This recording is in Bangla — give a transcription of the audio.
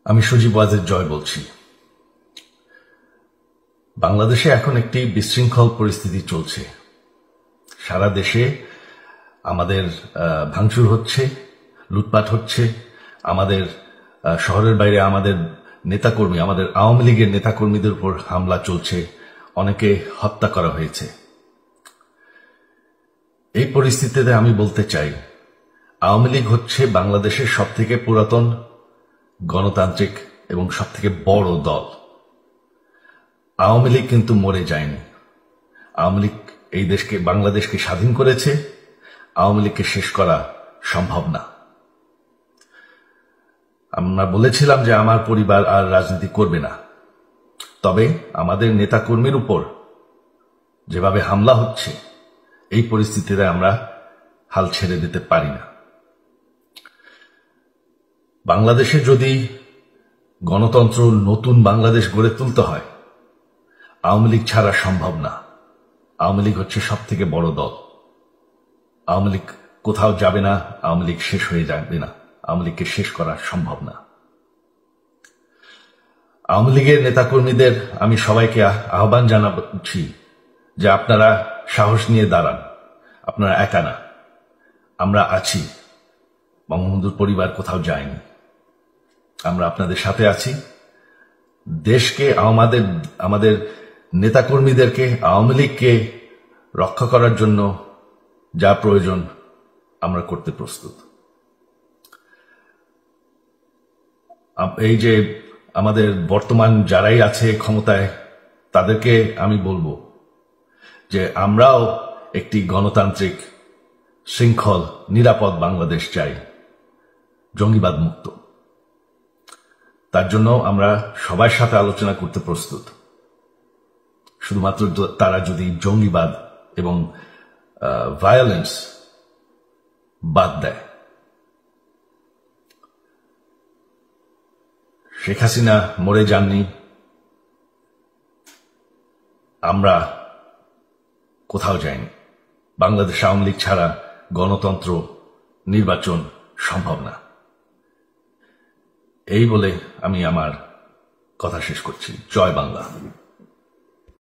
আমি সজীব ওয়াজেদ জয় বলছি। বাংলাদেশে এখন একটি বিশৃঙ্খল পরিস্থিতি চলছে। সারা দেশে আমাদের ভাঙচুর হচ্ছে, লুটপাট হচ্ছে, আমাদের শহরের বাইরে আমাদের নেতাকর্মী, আমাদের আওয়ামী লীগের নেতাকর্মীদের উপর হামলা চলছে, অনেকে হত্যা করা হয়েছে। এই পরিস্থিতিতে আমি বলতে চাই, আওয়ামী লীগ হচ্ছে বাংলাদেশের সবথেকে পুরাতন গণতান্ত্রিক এবং সবথেকে বড় দল। আওয়ামী লীগ কিন্তু মরে যায়নি। আওয়ামী লীগ এই দেশকে, বাংলাদেশকে স্বাধীন করেছে। আওয়ামী লীগকে শেষ করা সম্ভব না। আমরা বলেছিলাম যে আমার পরিবার আর রাজনীতি করবে না, তবে আমাদের নেতাকর্মীর উপর যেভাবে হামলা হচ্ছে, এই পরিস্থিতিতে আমরা হাল ছেড়ে দিতে পারি না। বাংলাদেশে যদি গণতন্ত্র, নতুন বাংলাদেশ গড়ে তুলতে হয়, আওয়ামী লীগ ছাড়া সম্ভব না। আওয়ামী লীগ হচ্ছে সব থেকে বড় দল। আওয়ামী লীগ কোথাও যাবে না, আওয়ামী লীগ শেষ হয়ে যাবে না। আওয়ামী লীগকে শেষ করা সম্ভব না। আওয়ামী লীগের নেতাকর্মীদের আমি সবাইকে আহ্বান জানাচ্ছি যে আপনারা সাহস নিয়ে দাঁড়ান। আপনারা একা না, আমরা আছি। বঙ্গবন্ধুর পরিবার কোথাও যায়নি, আমরা আপনাদের সাথে আছি। দেশকে, আমাদের নেতাকর্মীদেরকে, আওয়ামী লীগকে রক্ষা করার জন্য যা প্রয়োজন আমরা করতে প্রস্তুত। এই যে আমাদের বর্তমান যারাই আছে ক্ষমতায়, তাদেরকে আমি বলবো যে আমরাও একটি গণতান্ত্রিক, শৃঙ্খল, নিরাপদ বাংলাদেশ চাই, জঙ্গিবাদ মুক্ত। তার জন্য আমরা সবার সাথে আলোচনা করতে প্রস্তুত, শুধুমাত্র তারা যদি জঙ্গিবাদ এবং ভায়োলেন্স বাদ দেয়। শেখ হাসিনা মরে যাননি, আমরা কোথাও যাইনি। বাংলাদেশ আওয়ামী লীগ ছাড়া গণতন্ত্র, নির্বাচন সম্ভব না। এই বলে আমি আমার কথা শেষ করছি। জয় বাংলা।